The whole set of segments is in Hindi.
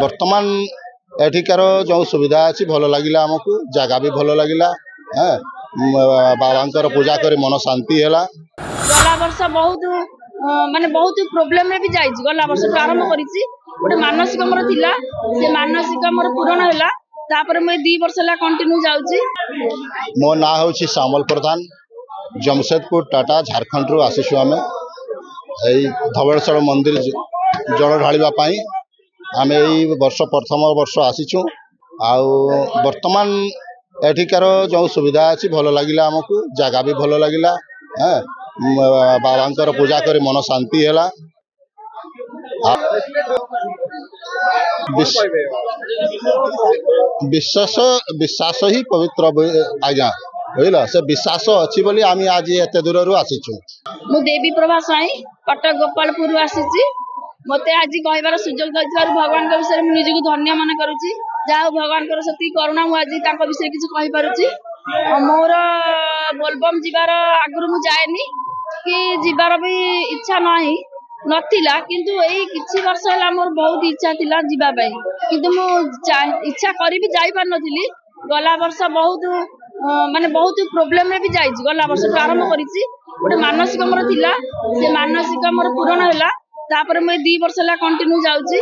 वर्तमान एठिकार जो सुविधा अच्छी भल लगे आमको जगह भी भल लगे बाबा पूजा कर मन शांति है। गला वर्ष बहुत माने बहुत प्रोब्लेम रे भी जाइछि। गला वर्ष आरंभ करिछि गोटे मानसिक मोर थिला से मानसिक मोर पूर्ण हैला तापर मैं 2 वर्ष ला कंटिन्यू जाउछि। मो ना होछि श्यामल प्रधान जमशेदपुर टाटा झारखंड रु आसीछु। आमे एई धवळेश्वर मंदिर जल ढालिबा पई आमे एई वर्ष प्रथम वर्ष आसीछु। वर्तमान एठिकार जो सुविधा अच्छी भल लगे आमको जगह भी भल लगे बाबा पूजा कर मन शांति है। विश्वास ही पवित्र आज्ञा बुझल से विश्वास अच्छी बोली आम आज एत दूर आसीचु। मु देवी प्रभा साई कटक गोपालपुर आसी मत आज कहबार सुजोग देथिबार भगवान के विषय में निजको धन्य मन करूची। जहाँ भगवान से करुणा मुझे विषय किसी कहीपी। मोर बोलबम जीवार आगुरी मु जाएनी कि जीवार भी इच्छा नहीं नथिला किंतु यही किछि वर्ष है मोर बहुत इच्छा थिला जीवा पाई किंतु मु इच्छा करी भी जाई पार नथिली। गला वर्ष बहुत माने बहुत प्रोब्लेम रे भी जाइछि। गला वर्ष आरंभ करिछि गोटे मानसिक मोर थिला से मानसिक मोर पूर्ण हैला तापर मैं 2 वर्ष ला कंटिन्यू जाउछि।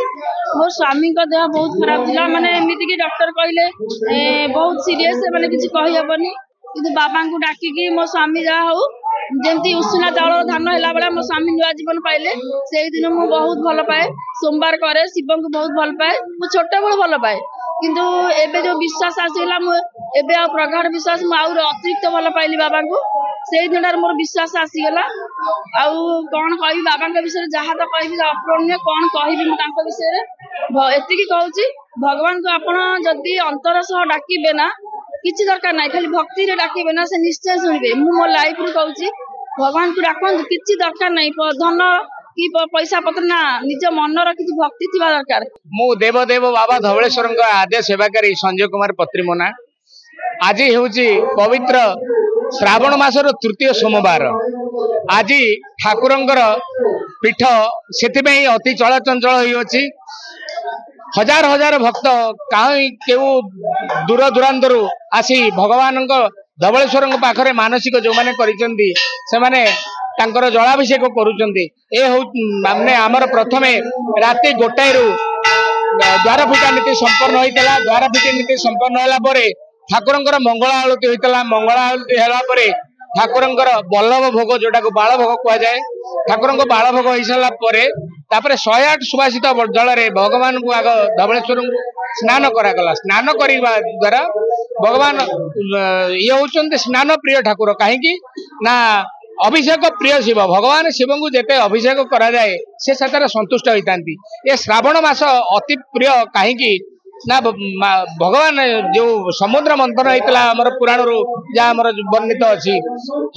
मोर स्वामी का देह बहुत खराब थिला माने एमिति कि डॉक्टर कहले बहुत सीरियस माने किछि कहि हेबनी किंतु बाबा को डाकी कि मो स्वामी जा हो जेमती उषुना चाउल धान हैला बेला मो स्वामी नुआ जीवन पाइले से दिन मु बहुत भल पाए। सोमवार करे शिव को बहुत भल पाए। मु छोट बेल भल पाए किंतु एबे जो विश्वास आसीला मु एबे आ प्रगाढ़ विश्वास मु आउर अतिरिक्त भल पाइली बाबा को से दिन मोर विश्वास आसीगला। आउ कौन कहि बाबा के विषय जहाँ तो कहि अप्रणीय कौन कहि मु विषय एति कहूँ भगवान को आपण जदि अंतर सह डाकिबे ना किसी दरकार ना खाली भक्ति रे डाकिबे ना से निश्चय सुनिबे। मु मो लाइफ रे कहूँ भगवान को डाकन किसी दरकार नहीं धन कि पैसा पत्र ना निज मनर किसी भक्ति थिबा दरकार। मु देवदेव बाबा धवळेश्वर आद्य सेवाकारी संजय कुमार पत्रीमोना आज हेउची पवित्र श्रावण मासर तृतीय सोमवार। आज ठाकुरंकर पीठ से अति चलचंचल होती। हजार हजार भक्त कहीं केउ दूर दूरांतर आसी भगवान धवळेश्वर पाखरे मानसिक जो मैंने कर जलाभिषेक करुँचे। आमर प्रथमे राति 1 रु द्वार फुटा नीति संपन्न होता। द्वार फुटी नीति संपन्न होला ठाकुरंकर मंगल आलती होता। मंगल आलती है ठाकुरंकर बल्लभ भोग जोटा को बाल भोग कह जाए ठाकुर को बाल भोग हो सारापर 108 सुभाषित जल भगवान को आग धवळेश्वर स्नान करागला। स्नान करने द्वारा भगवान ये होते स्नान प्रिय ठाकुर कहीं ना अभिषेक प्रिय शिव भगवान शिव को जिते अभिषेक करा जाए से सतार संतुष्ट होता। ये श्रावण मास अति प्रिय कहीं ना भगवान जो समुद्र मंथन होता आमर पुराण जहाँ वर्णित अच्छी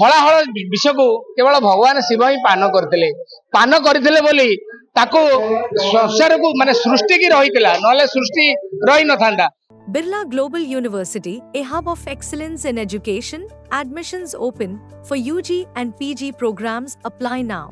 हलाहल विष को केवल भगवान शिव ही पान करते बोली ताको संसार को माने सृष्टि की रही ना सृष्टि रही न था। Birla Global University, a hub of excellence in education, admissions open for UG and PG programs. Apply now.